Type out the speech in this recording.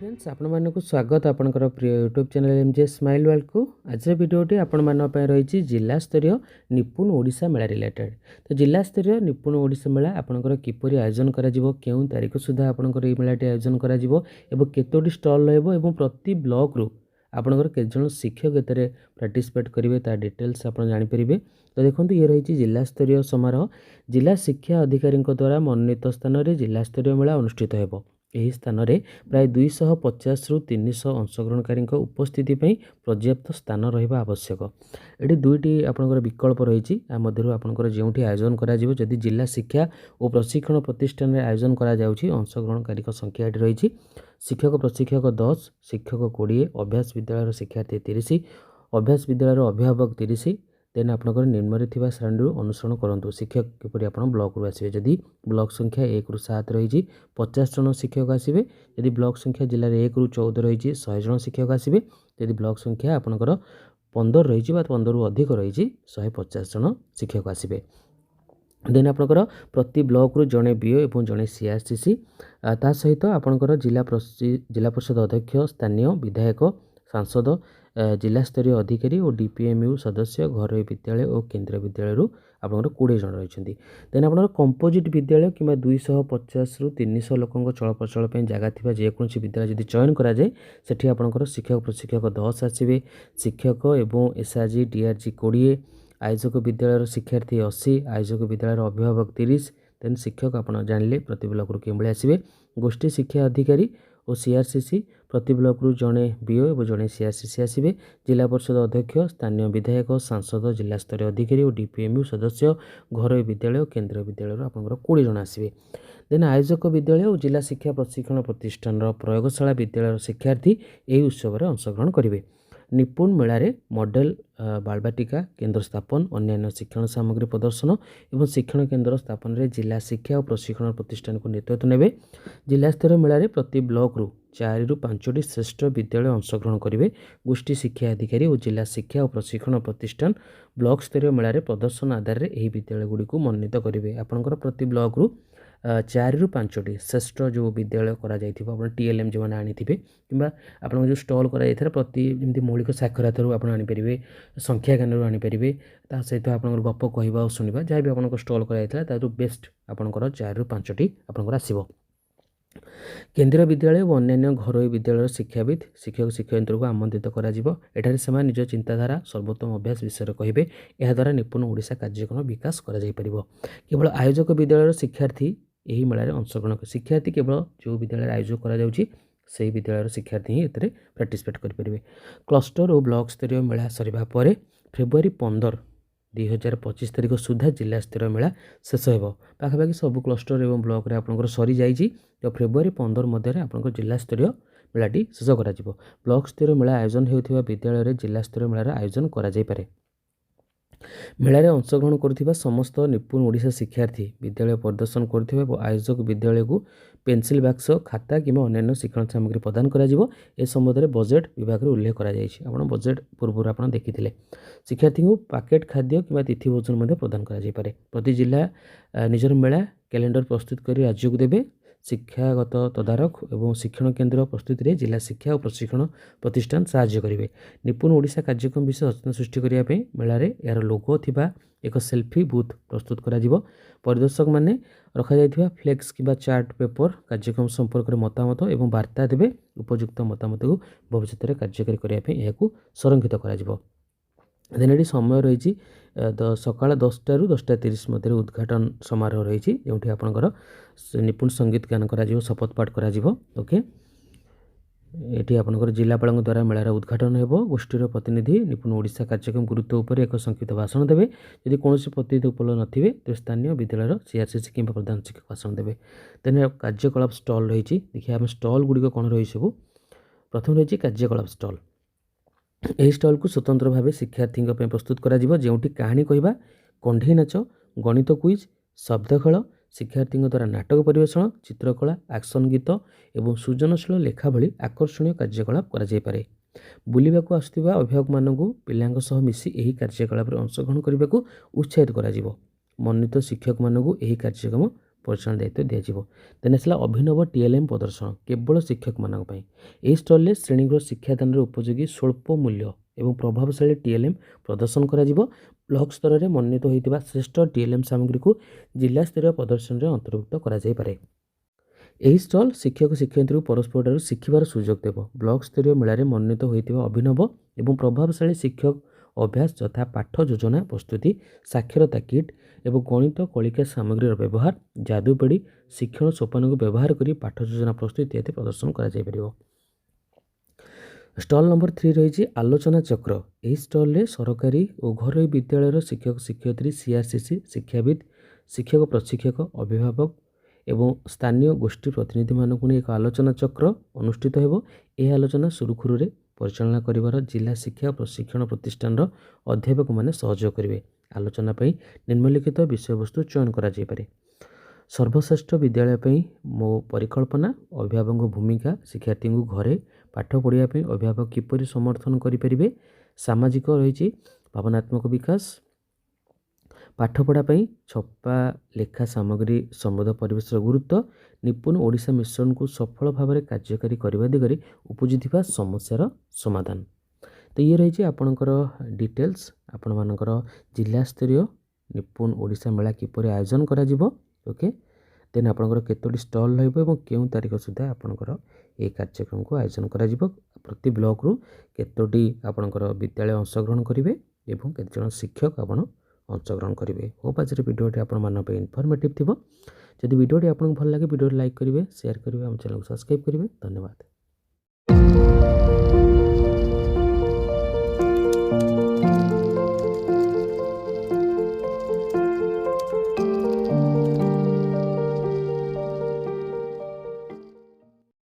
Friends आपको स्वागत आपनकर प्रिय YouTube channel MJ smile world को आज भिडियोटी आपण रही जिला स्तरीय निपुण ओडिशा मेला रिलेटेड। तो जिला स्तरीय निपुण ओडिशा मेला आपनकर किपरि आयोजन करा जिवो केउ तारीख सुधा आपनकर ए मेलाटी आयोजन करा जिवो एवं केतोटी स्टॉल रहइबो एवं प्रति ब्लॉक रु आपनकर के जन शिक्षक एतरे पार्टिसिपेट करिवे ता डिटेल्स आपण जानि परिबे। तो देखंतु ये रही जिला स्तरीय समारोह जिला शिक्षा अधिकारी द्वारा मनोनीत स्थान रे जिला स्तरीय मेला अनुष्ठित हेबो। ଏହି ସ୍ଥାନରେ ପ୍ରାୟ 250ରୁ 300 ଅଂଶଗ୍ରହଣକାରୀଙ୍କ ଉପସ୍ଥିତି ପାଇଁ ପର୍ଯ୍ୟାପ୍ତ ସ୍ଥାନ ରହିବା ଆବଶ୍ୟକ। ଏଠି ଦୁଇଟି ଆପଣଙ୍କର ବିକଳ୍ପ ରହିଛି। ଆ ମଧ୍ୟରୁ ଆପଣଙ୍କର ଯେଉଁଠି ଆୟୋଜନ କରାଯିବ ଯଦି ଜିଲ୍ଲା ଶିକ୍ଷା ଓ ପ୍ରଶିକ୍ଷଣ ପ୍ରତିଷ୍ଠାନରେ ଆୟୋଜନ କରାଯାଉଛି ଅଂଶଗ୍ରହଣକାରୀଙ୍କ ସଂଖ୍ୟା ଏଠି ରହିଛି। ଶିକ୍ଷକ ପ୍ରଶିକ୍ଷକ 10, ଶିକ୍ଷକ 20, ଅଭ୍ୟାସ ବିଦ୍ୟାଳୟର ଶିକ୍ଷାର୍ଥୀ 30, ଅଭ୍ୟାସ ବିଦ୍ୟାଳୟର ଅଭିଭାବକ 30। देन आपणकर निम्न थी श्रेणी अनुसरण करूँ शिक्षक किपर आप ब्लॉक रू आसवे। जदि ब्लॉक संख्या 1 ରୁ 7 रही 50 जन शिक्षक आसवे। यदि ब्लॉक संख्या जिले में 1 ରୁ 14 रही 100 जन शिक्षक आसवे। यदि ब्लॉक संख्या आपणकर 15 रही 15 ରୁ अधिक रही 150 जन शिक्षक आसवे। देन आपणकर प्रति ब्लॉक रू जड़े बीओ और जड़े सीआरसीसी ता सहित आपणकर जिला परिषद अध्यक्ष स्थानीय विधायक सांसद जिला स्तरीय अधिकारी और डीपीएमयू सदस्य घर विद्यालय और केंद्रीय विद्यालय आपंकर 20 जन रही। देन आप कंपोजिट विद्यालय कि 250ରୁ 300 लोकों चलप्रचल जगह थी जेकोसी विद्यालय जब चयन कराए सेठी आपंकर शिक्षक प्रशिक्षक 10 आसवे। शिक्षक और एसआरजी डीआरजी 20, आयोजक विद्यालय शिक्षार्थी 80, आयोजक विद्यालय अभिभावक 30। देन शिक्षक आप जानले प्रति ब्लॉक रू किभली आसवे। गोष्ठी शिक्षा अधिकारी और सीआरसीसी प्रति ब्लॉक रू जड़े बीओ और जड़े सीआरसीसी आसवे। जिला परिषद अध्यक्ष स्थानीय विधायक सांसद जिला स्तरीय अधिकारी और डीपीएमयू सदस्य घर विद्यालय और केंद्रीय विद्यालय आपंकर 20 जन आसवे। देन आयोजक विद्यालय और जिला शिक्षा प्रशिक्षण प्रतिष्ठान प्रयोगशाला विद्यालय शिक्षार्थी यही उत्सव में अंशग्रहण करेंगे। निपुण मेलारे मॉडल बालबाटिका केन्द्र स्थापन अन्य शिक्षण सामग्री प्रदर्शन और शिक्षण केन्द्र स्थापन में जिला शिक्षा और प्रशिक्षण प्रतिष्ठान को नेतृत्व नेबे। जिला स्तरीय मेलारे प्रति ब्लॉक रू 4 ରୁ 5ଟି श्रेष्ठ विद्यालय अंशग्रहण करेंगे। गोष्ठी शिक्षा अधिकारी और जिला शिक्षा और प्रशिक्षण प्रतिष्ठान ब्लॉक स्तरीय मेलारे प्रदर्शन आधार में यह विद्यालय गुड़ी को मनोनीत करेंगे। आपंकर प्रति ब्लॉक रू 4 ରୁ 5ଟି श्रेष्ठ जो विद्यालय कर टीएलएम जो मैंने आनी कि आप जो स्टल कर प्रति जमी मौलिक साक्षरता आप आनीपर संख्या ज्ञान आनीपर ता सहित आप गप कहवा शुणा जहाँ भी आप स्टल कर बेस्ट आपंकर 4 ରୁ 5ଟି आपंकर आसो। केंद्रीय विद्यालय और अन्य घर विद्यालय शिक्षाविद शिक्षक शिक्षयित्री को आमंत्रित कर से निज चिंताधारा सर्वोत्तम अभ्यास विषय कहे। याद्वारा निपुण ओडिशा कार्यक्रम विकास कर केवल आयोजक विद्यालय शिक्षार्थी यही मेलार अंशग्रहण शिक्षार्थी केवल जो विद्यालय आयोजन कर विद्यालय शिक्षार्थी ही एते पार्टिसिपेट करेंगे। क्लस्टर और ब्लॉक स्तरीय मेला सरिबा परे फेब्रुआरी 15 2025 तारीख सुधा जिला स्तरीय मेला शेष हो पाखापाखि सब क्लस्टर और ब्लॉक रे आपंकर सरी जाइए। तो फेब्रुआरी 15 मध्य आपंकर जिला स्तरीय मेलाटी शेष करा जिवो। ब्लॉक स्तरीय मेला आयोजन होउथिबा विद्यालय रे जिला स्तरीय मेलार आयोजन करा जाय पारे। मेलारे अंशग्रहण करुथिबा समस्त निपुण ओडिशा शिक्षार्थी विद्यालय प्रदर्शन करुथिबा और आयोजक विद्यालय को पेंसिल बक्स खाता कि अन्य शिक्षण सामग्री प्रदान करा जिवो। ए संबंध में बजेट विभाग उल्लेख करा जायछि। आपण बजेट पूर्व आप देखिथिले। शिक्षार्थी को पैकेट खाद्य कि तिथि भोजन प्रदान करा जाय पारे। प्रति जिला निजर मेला कैलेंडर प्रस्तुत कर राज्य को देवे। शिक्षागत तदारख और शिक्षण केन्द्र प्रस्तुति में जिला शिक्षा और प्रशिक्षण प्रतिष्ठान साहाय्य करेंगे। निपुण ओडिशा कार्यक्रम विषय सचेतन सृष्टि करने मेलारे यार लोगो थिबा एक सेल्फी बूथ प्रस्तुत करा जिवो। परिदर्शक माने रखा जाइथिबा फ्लेक्स किबा चार्ट पेपर कार्यक्रम संपर्क में मतामत और वार्ता देवे। उपयुक्त मतामत को भविष्य में कार्यकारी करने यह संरक्षित करा देन ये समय रही सकाल 10टा ରୁ 10ଟା 30 मध्य उद्घाटन समारोह रही जो आपंकर निपुण संगीत गान कर शपथ पाठ कर ओके। ये आपंकर जिलापाल द्वारा मेलार उद्घाटन हो। गोष्ठीर प्रतिनिधि निपुण ओडिशा कार्यक्रम गुरुत्व उपर एक संक्षिप्त भाषण देवे। यदि कौन प्रतिनिधि उपलब्ध नथिबे तो स्थानीय विद्यालय सीआरसीसी कि प्रधान शिक्षक भाषण देवे। देन कार्यकलाप स्टल रही देखिए आम स्टल गुड़िक कौन रही सब। प्रथम रही कार्यकलाप स्टल। यही स्टल को स्वतंत्र भाव शिक्षार्थी प्रस्तुत करा जिवो जेउठी कहानी कहवा कंढे नाच गणित क्विज शब्द खेल शिक्षार्थी द्वारा नाटक परिवेषण चित्रकला एक्शन गीत और सृजनशील लेखा भली आकर्षणीय कार्यकलाप करा जाय पारे। बुलिबाकू आसुथिबा अभिभावक मानकू पिलांक सह मिसी एही कार्यकलाप रे अंशग्रहण करबाकू उत्साहित करा जिवो। मनोनीत शिक्षक मानकू एही कार्यक्रम ପରିଚାଳନା ଦାୟିତ୍ୱ ଦିଆଯିବ। ଦେନ୍ ଆସିଲା ଅଭିନବ TLM ପ୍ରଦର୍ଶନ କେବଳ ଶିକ୍ଷକମାନଙ୍କ ପାଇଁ। ଏହି ଷ୍ଟଲ୍ରେ ଶ୍ରେଣୀଗୃହ ଶିକ୍ଷାଦାନରେ ଉପଯୋଗୀ ସ୍ୱଳ୍ପ ମୂଲ୍ୟ ଏବଂ ପ୍ରଭାବଶାଳୀ TLM ପ୍ରଦର୍ଶନ କରାଯିବ। ବ୍ଲକ ସ୍ତରରେ ମନୋନୀତ ହୋଇଥିବା ଶ୍ରେଷ୍ଠ TLM ସାମଗ୍ରୀକୁ ଜିଲ୍ଲା ସ୍ତରୀୟ ପ୍ରଦର୍ଶନରେ ଅନ୍ତର୍ଭୁକ୍ତ କରାଯାଇପାରେ। ଏହି ଷ୍ଟଲ୍ ଶିକ୍ଷକ ଶିକ୍ଷୟିତ୍ରୀଙ୍କୁ ପରସ୍ପରଠାରୁ ଶିଖିବାର ସୁଯୋଗ ଦେବ। ବ୍ଲକ ସ୍ତରୀୟ ମେଳାରେ ମନୋନୀତ ହୋଇଥିବା ଅଭିନବ ଏବଂ ପ୍ରଭାବଶାଳୀ ଶିକ୍ଷକ ଅଭ୍ୟାସ ଯଥା ପାଠ ଯୋଜନା ପ୍ରସ୍ତୁତି, ସାକ୍ଷରତା କିଟ୍ ଏବଂ ଗଣିତ କଳିକା ସାମଗ୍ରୀର ବ୍ୟବହାର, ଯାଦୁପେଡ଼ି ଶିକ୍ଷଣ ସୋପାନକୁ ବ୍ୟବହାର କରି ପାଠ ଯୋଜନା ପ୍ରସ୍ତୁତି ଇତ୍ୟାଦି ପ୍ରଦର୍ଶନ କରାଯାଇପାରିବ। ଷ୍ଟଲ୍ ନମ୍ବର 3 ରହିଛି ଆଲୋଚନା ଚକ୍ର। ଏହି ଷ୍ଟଲ୍ରେ ସରକାରୀ ଓ ଘରୋଇ ବିଦ୍ୟାଳୟର ଶିକ୍ଷକ ଶିକ୍ଷୟିତ୍ରୀ, CRCC ଶିକ୍ଷାବିତ୍, ଶିକ୍ଷକ ପ୍ରଶିକ୍ଷକ, ଅଭିଭାବକ ଏବଂ ସ୍ଥାନୀୟ ଗୋଷ୍ଠୀ ପ୍ରତିନିଧିମାନଙ୍କୁ ନେଇ ଏକ ଆଲୋଚନା ଚକ୍ର ଅନୁଷ୍ଠିତ ହେବ। ଏହି ଆଲୋଚନା ସୁରୁଖୁରୁରେ ପରିଚାଳନା କରିବାର ଜିଲ୍ଲା ଶିକ୍ଷା ପ୍ରଶିକ୍ଷଣ ପ୍ରତିଷ୍ଠାନର ଅଧ୍ୟାପକମାନେ ସହଯୋଗ କରିବେ। ଆଲୋଚନା ପାଇଁ ନିମ୍ନଲିଖିତ ବିଷୟବସ୍ତୁ ଚୟନ କରାଯାଇପାରେ। ସର୍ବଶ୍ରେଷ୍ଠ ବିଦ୍ୟାଳୟ ପାଇଁ ମୋ ପରିକଳ୍ପନା, ଅଭିଭାବକଙ୍କ ଭୂମିକା, ଶିକ୍ଷାର୍ଥୀଙ୍କୁ ଘରେ ପାଠ ପଢ଼ିବା ପାଇଁ ଅଭିଭାବକ କିପରି ସମର୍ଥନ କରିପାରିବେ, ସାମାଜିକ ରହିଛି ଭାବନାତ୍ମକ ବିକାଶ, ପାଠପଢ଼ା ପାଇଁ ଛପା ଲେଖା ସାମଗ୍ରୀ ସମୃଦ୍ଧ ପରିବେଶର ଗୁରୁତ୍ୱ, ନିପୁଣ ଓଡ଼ିଶା ମିଶନକୁ ସଫଳ ଭାବରେ କାର୍ଯ୍ୟକାରୀ କରିବା ଦିଗରେ ଉପୁଜିଥିବା ସମସ୍ୟାର ସମାଧାନ। ତ ଇଏ ରହିଛି ଆପଣଙ୍କର ଡିଟେଲ୍ସ ଆପଣମାନଙ୍କର ଜିଲ୍ଲାସ୍ତରୀୟ ନିପୁଣ ଓଡ଼ିଶା ମେଳା କିପରି ଆୟୋଜନ କରାଯିବ। ଓକେ, ଦେନ୍ ଆପଣଙ୍କର କେତୋଟି ଷ୍ଟଲ୍ ରହିବ ଏବଂ କେଉଁ ତାରିଖ ସୁଦ୍ଧା ଆପଣଙ୍କର ଏହି କାର୍ଯ୍ୟକ୍ରମକୁ ଆୟୋଜନ କରାଯିବ, ପ୍ରତି ବ୍ଲକରୁ କେତୋଟି ଆପଣଙ୍କର ବିଦ୍ୟାଳୟ ଅଂଶଗ୍ରହଣ କରିବେ ଏବଂ କେତେଜଣ ଶିକ୍ଷକ ଆପଣ ଅଂଶଗ୍ରହଣ କରିବେ। ହୋପ୍ ଆଜିର ଭିଡ଼ିଓଟି ଆପଣମାନଙ୍କ ପାଇଁ ଇନଫର୍ମେଟିଭ୍ ଥିବ। ଯଦି ଭିଡ଼ିଓଟି ଆପଣଙ୍କୁ ଭଲ ଲାଗେ ଭିଡ଼ିଓଟି ଲାଇକ୍ କରିବେ, ସେୟାର କରିବେ, ଆମ ଚ୍ୟାନେଲକୁ ସବସ୍କ୍ରାଇବ୍ କରିବେ। ଧନ୍ୟବାଦ।